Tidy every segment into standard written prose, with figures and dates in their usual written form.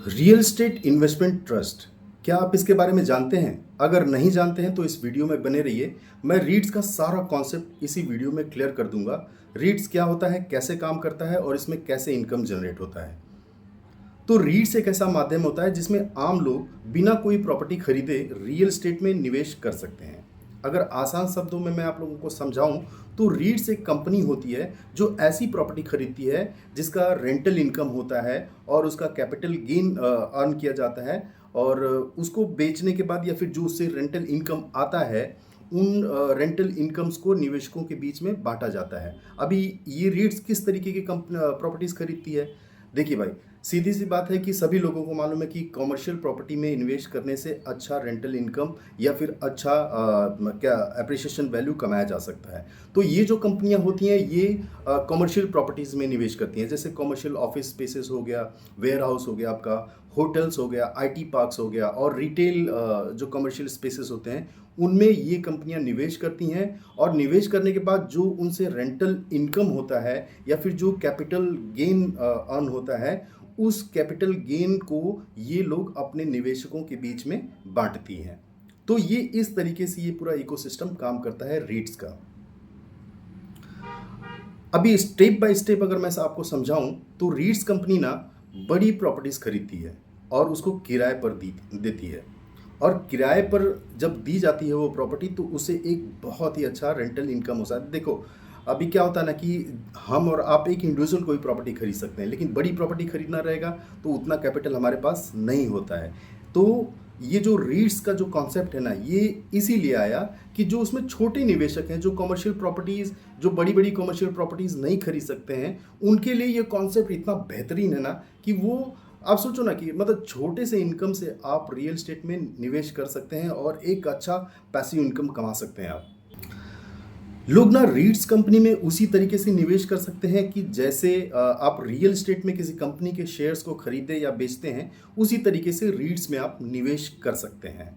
Real estate investment trust, क्या आप इसके बारे में जानते हैं? अगर नहीं जानते हैं तो इस वीडियो में बने रहिए। मैं रीट्स का सारा कॉन्सेप्ट इसी वीडियो में क्लियर कर दूंगा। रीट्स क्या होता है, कैसे काम करता है और इसमें कैसे इनकम जनरेट होता है। तो रीट्स एक ऐसा माध्यम होता है जिसमें आम लोग बिना कोई प्रॉपर्टी खरीदे रियल एस्टेट में निवेश कर सकते हैं। अगर आसान शब्दों में मैं आप लोगों को समझाऊं तो रीट्स एक कंपनी होती है जो ऐसी प्रॉपर्टी खरीदती है जिसका रेंटल इनकम होता है और उसका कैपिटल गेन अर्न किया जाता है, और उसको बेचने के बाद या फिर जो उससे रेंटल इनकम आता है उन रेंटल इनकम्स को निवेशकों के बीच में बांटा जाता है। अभी ये रीट्स किस तरीके की प्रॉपर्टीज़ खरीदती है? देखिए भाई, सीधी सी बात है कि सभी लोगों को मालूम है कि कमर्शियल प्रॉपर्टी में इन्वेस्ट करने से अच्छा रेंटल इनकम या फिर अच्छा क्या एप्रिसिएशन वैल्यू कमाया जा सकता है। तो ये जो कंपनियां होती हैं ये कमर्शियल प्रॉपर्टीज़ में निवेश करती हैं, जैसे कमर्शियल ऑफिस स्पेसेस हो गया, वेयर हाउस हो गया, आपका होटल्स हो गया, आईटी पार्क्स हो गया, और रिटेल जो कमर्शियल स्पेसेस होते हैं उनमें ये कंपनियां निवेश करती हैं। और निवेश करने के बाद जो उनसे रेंटल इनकम होता है या फिर जो कैपिटल गेन अर्न होता है, उस कैपिटल गेन को ये लोग अपने निवेशकों के बीच में बांटती हैं। तो ये इस तरीके से ये पूरा इकोसिस्टम काम करता है रीट्स का। अभी स्टेप बाय स्टेप अगर मैं आपको समझाऊं तो रीट्स कंपनी ना बड़ी प्रॉपर्टीज खरीदती है और उसको किराए पर देती है, और किराए पर जब दी जाती है वो प्रॉपर्टी तो उसे एक बहुत ही अच्छा रेंटल इनकम होता है। देखो, अभी क्या होता है ना कि हम और आप एक इंडिविजुअल कोई प्रॉपर्टी खरीद सकते हैं, लेकिन बड़ी प्रॉपर्टी खरीदना रहेगा तो उतना कैपिटल हमारे पास नहीं होता है। तो ये जो रीट्स का जो कॉन्सेप्ट है ना, ये इसीलिए आया कि जो उसमें छोटे निवेशक हैं, जो कमर्शियल प्रॉपर्टीज़, जो बड़ी बड़ी कमर्शियल प्रॉपर्टीज़ नहीं खरीद सकते हैं, उनके लिए ये कॉन्सेप्ट इतना बेहतरीन है ना कि वो, आप सोचो ना कि मतलब छोटे से इनकम से आप रियल एस्टेट में निवेश कर सकते हैं और एक अच्छा पैसिव इनकम कमा सकते हैं। आप लोग ना रीट्स कंपनी में उसी तरीके से निवेश कर सकते हैं कि जैसे आप रियल एस्टेट में किसी कंपनी के शेयर्स को खरीदते या बेचते हैं, उसी तरीके से रीट्स में आप निवेश कर सकते हैं।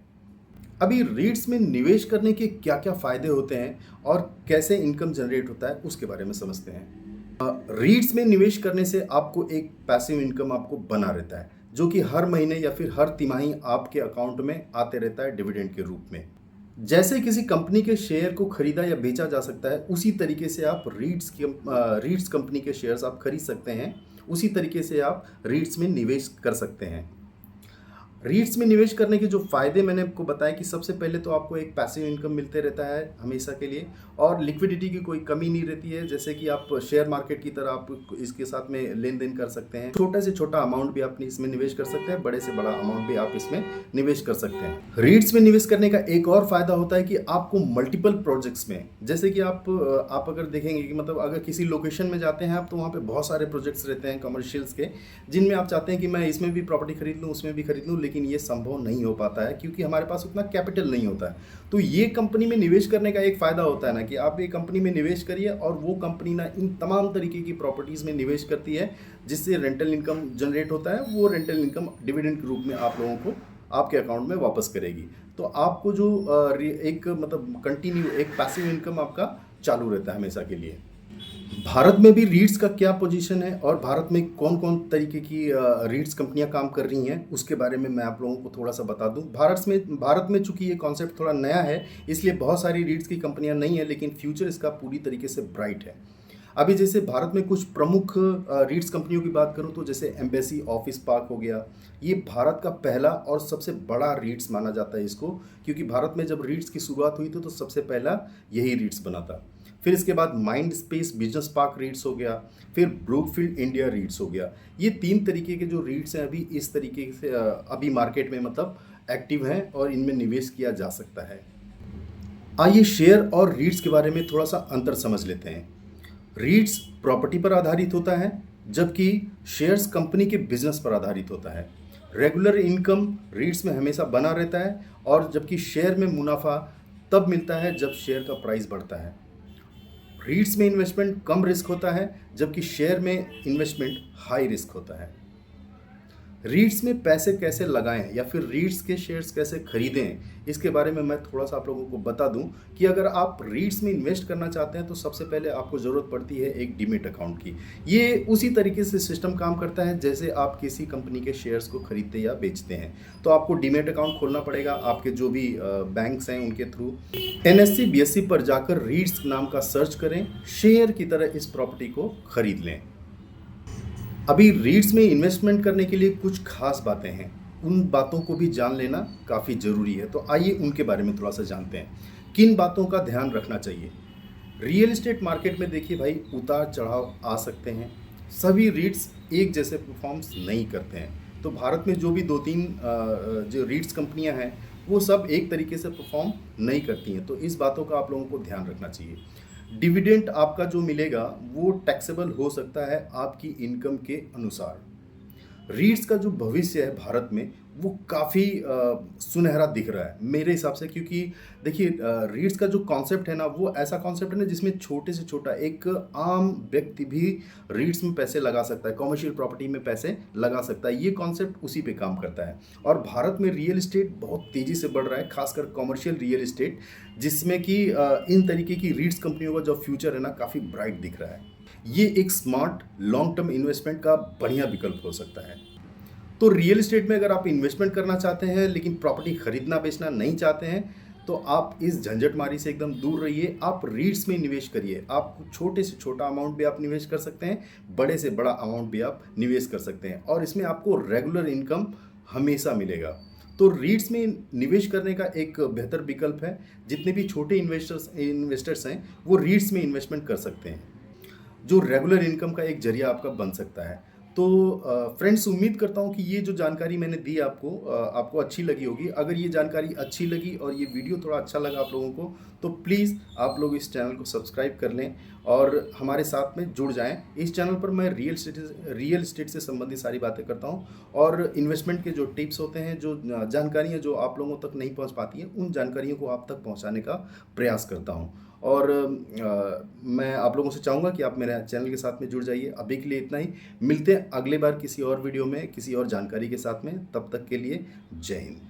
अभी रीट्स में निवेश करने के क्या क्या फायदे होते हैं और कैसे इनकम जनरेट होता है उसके बारे में समझते हैं। रीट्स में निवेश करने से आपको एक पैसिव इनकम आपको बना रहता है, जो कि हर महीने या फिर हर तिमाही आपके अकाउंट में आते रहता है डिविडेंड के रूप में। जैसे किसी कंपनी के शेयर को खरीदा या बेचा जा सकता है, उसी तरीके से आप रीट्स कंपनी के शेयर्स आप खरीद सकते हैं। उसी तरीके से आप रीट्स में निवेश कर सकते हैं। रीट्स में निवेश करने के जो फायदे मैंने आपको बताया कि सबसे पहले तो आपको एक पैसिव इनकम मिलते रहता है हमेशा के लिए, और लिक्विडिटी की कोई कमी नहीं रहती है। जैसे कि आप शेयर मार्केट की तरह आप इसके साथ में लेन देन कर सकते हैं। छोटा से छोटा अमाउंट भी आप इसमें निवेश कर सकते हैं, बड़े से बड़ा अमाउंट भी आप इसमें निवेश कर सकते हैं। रीट्स में निवेश करने का एक और फायदा होता है कि आपको मल्टीपल प्रोजेक्ट्स में, जैसे कि आप अगर देखेंगे कि मतलब अगर किसी लोकेशन में जाते हैं आप, तो वहाँ पे बहुत सारे प्रोजेक्ट्स रहते हैं कमर्शियल्स के, जिनमें आप चाहते हैं कि मैं इसमें भी प्रॉपर्टी खरीद लूँ, उसमें भी खरीद लूँ, लेकिन ये संभव नहीं हो पाता है क्योंकि हमारे पास उतना कैपिटल नहीं होता है। तो ये कंपनी में निवेश करने का एक फ़ायदा होता है ना कि आप एक कंपनी में निवेश करिए और वो कंपनी ना इन तमाम तरीके की प्रॉपर्टीज़ में निवेश करती है, जिससे रेंटल इनकम जनरेट होता है। वो रेंटल इनकम डिविडेंड के रूप में आप लोगों को आपके अकाउंट में वापस करेगी। तो आपको जो एक मतलब कंटिन्यू एक पैसिव इनकम आपका चालू रहता है हमेशा के लिए। भारत में भी रीट्स का क्या पोजीशन है और भारत में कौन कौन तरीके की रीट्स कंपनियां काम कर रही हैं, उसके बारे में मैं आप लोगों को थोड़ा सा बता दूं। भारत में चूंकि ये कॉन्सेप्ट थोड़ा नया है, इसलिए बहुत सारी रीट्स की कंपनियां नहीं है, लेकिन फ्यूचर इसका पूरी तरीके से ब्राइट है। अभी जैसे भारत में कुछ प्रमुख रीट्स कंपनियों की बात करूं तो जैसे एम्बेसी ऑफिस पार्क हो गया। ये भारत का पहला और सबसे बड़ा रीट्स माना जाता है इसको, क्योंकि भारत में जब रीट्स की शुरुआत हुई थी तो सबसे पहला यही रीट्स बना था। फिर इसके बाद माइंड स्पेस बिजनेस पार्क रीट्स हो गया, फिर ब्रूकफील्ड इंडिया रीट्स हो गया। ये 3 तरीके के जो रीट्स हैं अभी इस तरीके से अभी मार्केट में मतलब एक्टिव हैं और इनमें निवेश किया जा सकता है। आइए शेयर और रीट्स के बारे में थोड़ा सा अंतर समझ लेते हैं। रीट्स प्रॉपर्टी पर आधारित होता है, जबकि शेयर्स कंपनी के बिजनेस पर आधारित होता है। रेगुलर इनकम रीट्स में हमेशा बना रहता है, और जबकि शेयर में मुनाफा तब मिलता है जब शेयर का प्राइस बढ़ता है। रीट्स में इन्वेस्टमेंट कम रिस्क होता है, जबकि शेयर में इन्वेस्टमेंट हाई रिस्क होता है। रीट्स में पैसे कैसे लगाएं या फिर रीट्स के शेयर्स कैसे खरीदें, इसके बारे में मैं थोड़ा सा आप लोगों को बता दूं कि अगर आप रीट्स में इन्वेस्ट करना चाहते हैं तो सबसे पहले आपको ज़रूरत पड़ती है एक डीमेट अकाउंट की। ये उसी तरीके से सिस्टम काम करता है जैसे आप किसी कंपनी के शेयर्स को खरीदते या बेचते हैं। तो आपको डीमेट अकाउंट खोलना पड़ेगा आपके जो भी बैंक्स हैं उनके थ्रू। एनएससी बीएससी पर जाकर रीट्स नाम का सर्च करें, शेयर की तरह इस प्रॉपर्टी को खरीद लें। अभी रीट्स में इन्वेस्टमेंट करने के लिए कुछ खास बातें हैं, उन बातों को भी जान लेना काफ़ी ज़रूरी है। तो आइए उनके बारे में थोड़ा सा जानते हैं। किन बातों का ध्यान रखना चाहिए? रियल एस्टेट मार्केट में देखिए भाई, उतार चढ़ाव आ सकते हैं। सभी रीट्स एक जैसे परफॉर्म्स नहीं करते हैं। तो भारत में जो भी दो तीन जो रीट्स कंपनियां हैं वो सब एक तरीके से परफॉर्म नहीं करती हैं। तो इस बातों का आप लोगों को ध्यान रखना चाहिए। डिविडेंड आपका जो मिलेगा वो टैक्सेबल हो सकता है आपकी इनकम के अनुसार। रीट्स का जो भविष्य है भारत में वो काफ़ी सुनहरा दिख रहा है मेरे हिसाब से, क्योंकि देखिए रीट्स का जो कॉन्सेप्ट है ना वो ऐसा कॉन्सेप्ट है ना जिसमें छोटे से छोटा एक आम व्यक्ति भी रीट्स में पैसे लगा सकता है, कॉमर्शियल प्रॉपर्टी में पैसे लगा सकता है। ये कॉन्सेप्ट उसी पे काम करता है। और भारत में रियल इस्टेट बहुत तेज़ी से बढ़ रहा है, खासकर कॉमर्शियल रियल इस्टेट, जिसमें कि इन तरीके की रीट्स कंपनियों का जो फ्यूचर है ना काफ़ी ब्राइट दिख रहा है। ये एक स्मार्ट लॉन्ग टर्म इन्वेस्टमेंट का बढ़िया विकल्प हो सकता है। तो रियल एस्टेट में अगर आप इन्वेस्टमेंट करना चाहते हैं लेकिन प्रॉपर्टी खरीदना बेचना नहीं चाहते हैं तो आप इस झंझटमारी से एकदम दूर रहिए। आप रीट्स में निवेश करिए। आप छोटे से छोटा अमाउंट भी आप निवेश कर सकते हैं, बड़े से बड़ा अमाउंट भी आप निवेश कर सकते हैं और इसमें आपको रेगुलर इनकम हमेशा मिलेगा। तो रीट्स में निवेश करने का एक बेहतर विकल्प है। जितने भी छोटे इन्वेस्टर्स हैं वो रीट्स में इन्वेस्टमेंट कर सकते हैं, जो रेगुलर इनकम का एक जरिया आपका बन सकता है। तो फ्रेंड्स, उम्मीद करता हूँ कि ये जो जानकारी मैंने दी आपको आपको अच्छी लगी होगी। अगर ये जानकारी अच्छी लगी और ये वीडियो थोड़ा अच्छा लगा आप लोगों को तो प्लीज़ आप लोग इस चैनल को सब्सक्राइब कर लें और हमारे साथ में जुड़ जाएं। इस चैनल पर मैं रियल एस्टेट से संबंधित सारी बातें करता हूँ और इन्वेस्टमेंट के जो टिप्स होते हैं, जो जानकारियाँ जो आप लोगों तक नहीं पहुँच पाती हैं, उन जानकारियों को आप तक पहुँचाने का प्रयास करता हूँ। और मैं आप लोगों से चाहूँगा कि आप मेरे चैनल के साथ में जुड़ जाइए। अभी के लिए इतना ही। मिलते हैं अगले बार किसी और वीडियो में किसी और जानकारी के साथ में। तब तक के लिए जय हिंद।